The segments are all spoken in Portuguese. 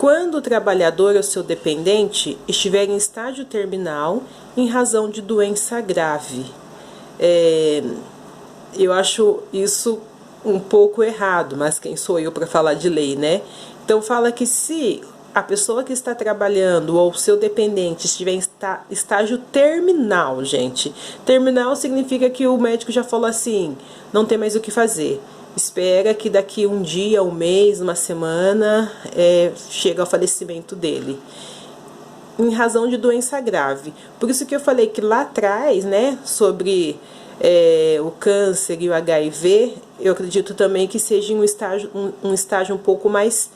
quando o trabalhador ou seu dependente estiver em estágio terminal em razão de doença grave. Eu acho isso um pouco errado, mas quem sou eu para falar de lei, né? Então fala que se a pessoa que está trabalhando ou seu dependente estiver em estágio terminal, gente. Terminal significa que o médico já falou assim, não tem mais o que fazer. Espera que daqui um dia, um mês, uma semana, chega ao falecimento dele. Em razão de doença grave. Por isso que eu falei que lá atrás, né, sobre o câncer e o HIV, eu acredito também que seja um estágio um pouco mais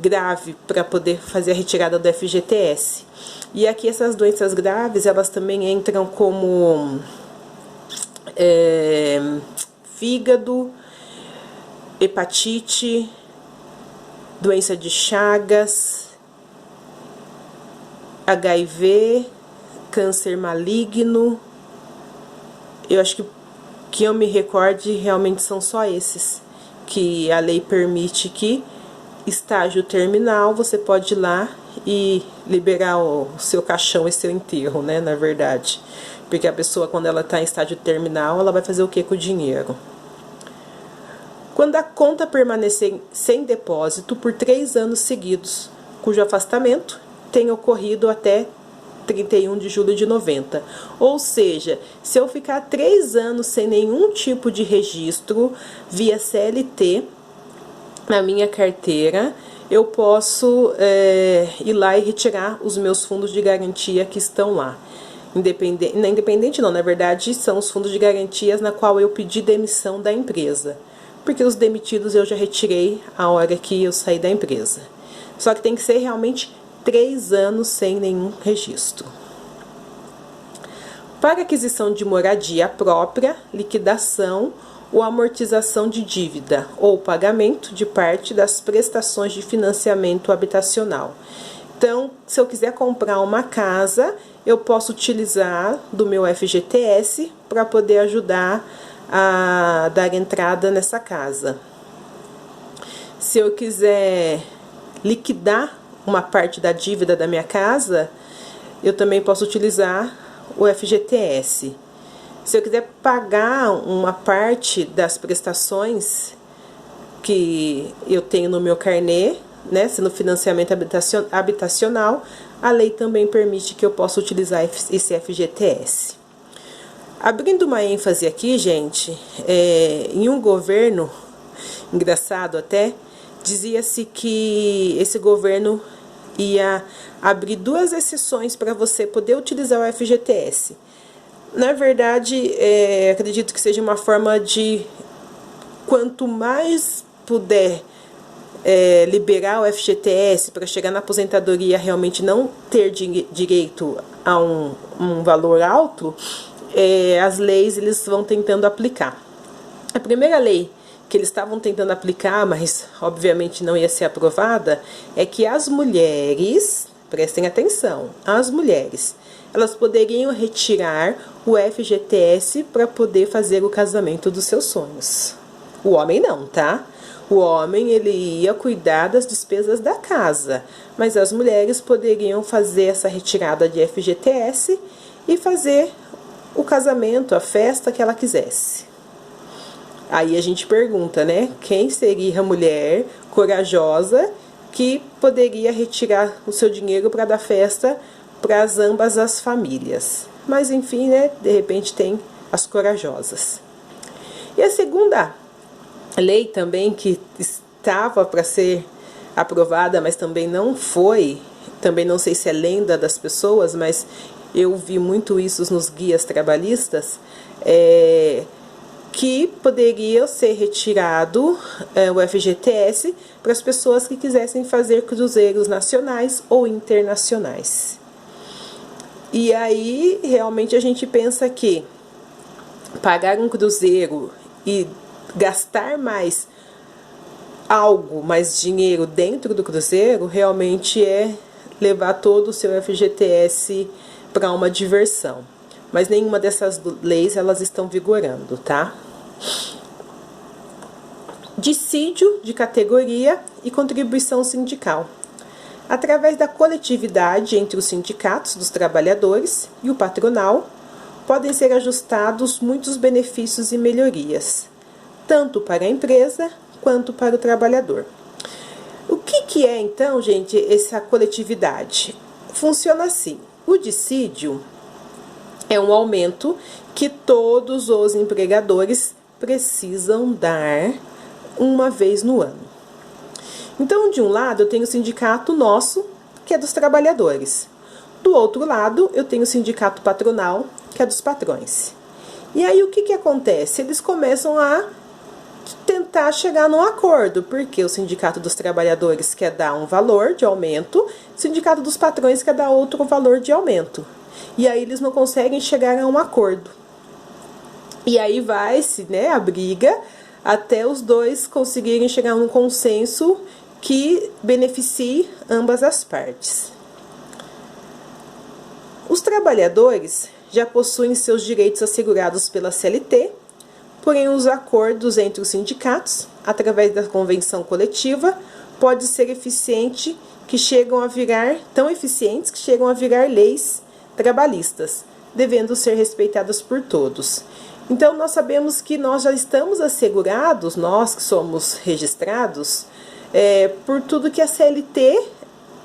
grave para poder fazer a retirada do FGTS. E aqui essas doenças graves, elas também entram como fígado, hepatite, doença de Chagas, HIV, câncer maligno. Eu acho que eu me recorde, realmente são só esses que a lei permite que estágio terminal você pode ir lá e liberar o seu caixão e seu enterro, né, na verdade. Porque a pessoa, quando ela está em estágio terminal, ela vai fazer o que com o dinheiro? Quando a conta permanecer sem depósito por 3 anos seguidos, cujo afastamento tenha ocorrido até 31 de julho de 90. Ou seja, se eu ficar 3 anos sem nenhum tipo de registro via CLT na minha carteira, eu posso ir lá e retirar os meus fundos de garantia que estão lá. Independente não, na verdade são os fundos de garantias na qual eu pedi demissão da empresa. Porque os demitidos eu já retirei a hora que eu saí da empresa. Só que tem que ser realmente 3 anos sem nenhum registro. Para aquisição de moradia própria, liquidação ou amortização de dívida ou pagamento de parte das prestações de financiamento habitacional. Então, se eu quiser comprar uma casa, eu posso utilizar do meu FGTS para poder ajudar a dar entrada nessa casa. Se eu quiser liquidar uma parte da dívida da minha casa, eu também posso utilizar o FGTS. Se eu quiser pagar uma parte das prestações que eu tenho no meu carnê, né, se no financiamento habitacional, a lei também permite que eu possa utilizar esse FGTS. Abrindo uma ênfase aqui, gente, em um governo, engraçado até, dizia-se que esse governo ia abrir 2 exceções para você poder utilizar o FGTS. Na verdade, acredito que seja uma forma de, quanto mais puder liberar o FGTS para chegar na aposentadoria realmente não ter direito a um valor alto, as leis eles vão tentando aplicar. A primeira lei que eles estavam tentando aplicar, mas obviamente não ia ser aprovada, é que as mulheres, prestem atenção, as mulheres, elas poderiam retirar o FGTS para poder fazer o casamento dos seus sonhos. O homem não, tá? O homem, ele ia cuidar das despesas da casa, mas as mulheres poderiam fazer essa retirada de FGTS e fazer o casamento, a festa que ela quisesse. Aí a gente pergunta, né? Quem seria a mulher corajosa que poderia retirar o seu dinheiro para dar festa para ambas as famílias? Mas enfim, né? De repente tem as corajosas. E a segunda lei também que estava para ser aprovada, mas também não foi, também não sei se é lenda das pessoas, mas eu vi muito isso nos guias trabalhistas, que poderia ser retirado o FGTS para as pessoas que quisessem fazer cruzeiros nacionais ou internacionais. E aí, realmente, a gente pensa que pagar um cruzeiro e gastar mais dinheiro dentro do cruzeiro, realmente é levar todo o seu FGTS para uma diversão. Mas nenhuma dessas leis elas estão vigorando, tá? Dissídio de categoria e contribuição sindical. Através da coletividade entre os sindicatos dos trabalhadores e o patronal, podem ser ajustados muitos benefícios e melhorias, tanto para a empresa quanto para o trabalhador. O que é, então, gente, essa coletividade? Funciona assim: o dissídio é um aumento que todos os empregadores precisam dar uma vez no ano. Então, de um lado, eu tenho o sindicato nosso, que é dos trabalhadores. Do outro lado, eu tenho o sindicato patronal, que é dos patrões. E aí, o que acontece? Eles começam a tentar chegar num acordo, porque o sindicato dos trabalhadores quer dar um valor de aumento, o sindicato dos patrões quer dar outro valor de aumento. E aí, eles não conseguem chegar a um acordo. E aí vai-se, né, a briga até os dois conseguirem chegar a um consenso que beneficie ambas as partes. Os trabalhadores já possuem seus direitos assegurados pela CLT, porém os acordos entre os sindicatos, através da convenção coletiva, pode ser eficiente que chegam a virar, tão eficientes que chegam a virar leis trabalhistas, devendo ser respeitadas por todos. Então, nós sabemos que nós já estamos assegurados, nós que somos registrados, por tudo que a CLT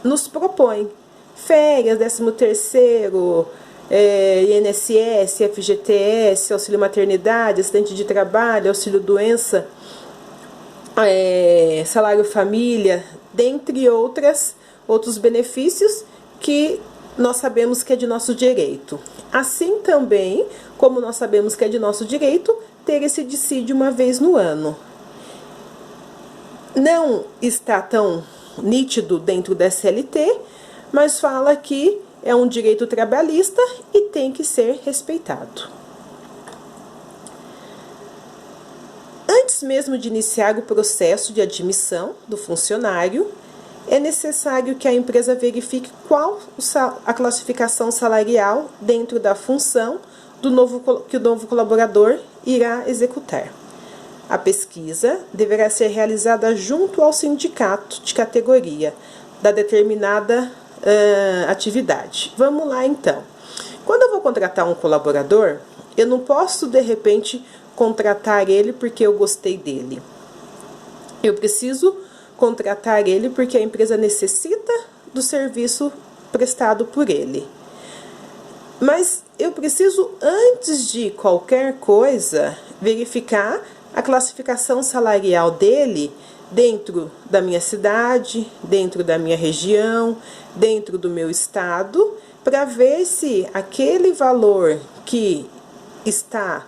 nos propõe. Férias, 13º, INSS, FGTS, auxílio maternidade, acidente de trabalho, auxílio doença, salário família, dentre outros benefícios que nós sabemos que é de nosso direito. Assim também, como nós sabemos que é de nosso direito, ter esse dissídio uma vez no ano. Não está tão nítido dentro da CLT, mas fala que é um direito trabalhista e tem que ser respeitado. Antes mesmo de iniciar o processo de admissão do funcionário, é necessário que a empresa verifique qual a classificação salarial dentro da função que o novo colaborador irá executar. A pesquisa deverá ser realizada junto ao sindicato de categoria da determinada atividade. Vamos lá, então. Quando eu vou contratar um colaborador, eu não posso, de repente, contratar ele porque eu gostei dele. Eu preciso contratar ele porque a empresa necessita do serviço prestado por ele. Mas eu preciso, antes de qualquer coisa, verificar a classificação salarial dele dentro da minha cidade, dentro da minha região, dentro do meu estado, para ver se aquele valor que está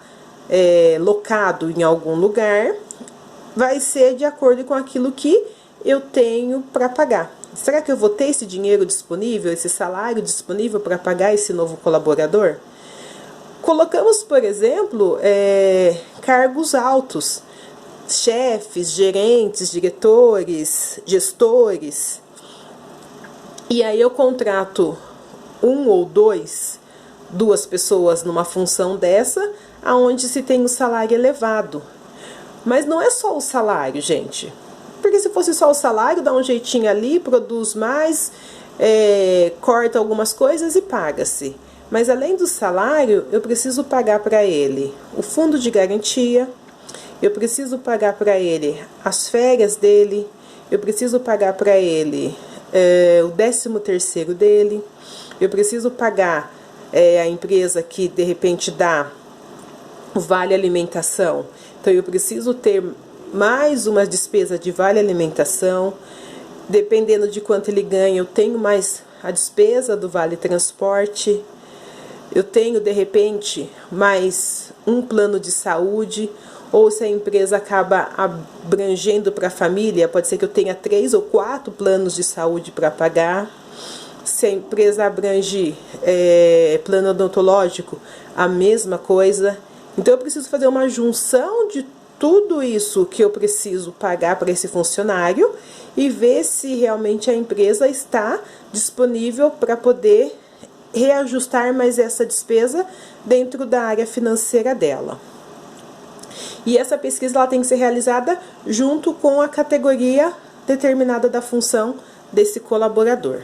locado em algum lugar vai ser de acordo com aquilo que eu tenho para pagar. Será que eu vou ter esse dinheiro disponível, esse salário disponível para pagar esse novo colaborador? Colocamos, por exemplo, cargos altos, chefes, gerentes, diretores, gestores. E aí eu contrato um ou duas pessoas numa função dessa, aonde se tem um salário elevado. Mas não é só o salário, gente. Porque se fosse só o salário, dá um jeitinho ali, produz mais, corta algumas coisas e paga-se. Mas além do salário, eu preciso pagar para ele o fundo de garantia, eu preciso pagar para ele as férias dele, eu preciso pagar para ele o 13º dele, eu preciso pagar a empresa que de repente dá o vale alimentação. Então eu preciso ter mais uma despesa de vale alimentação. Dependendo de quanto ele ganha, eu tenho mais a despesa do vale transporte. Eu tenho, de repente, mais um plano de saúde, ou se a empresa acaba abrangendo para a família, pode ser que eu tenha 3 ou 4 planos de saúde para pagar. Se a empresa abrange plano odontológico, a mesma coisa. Então, eu preciso fazer uma junção de tudo isso que eu preciso pagar para esse funcionário e ver se realmente a empresa está disponível para poder reajustar mais essa despesa dentro da área financeira dela. E essa pesquisa ela tem que ser realizada junto com a categoria determinada da função desse colaborador.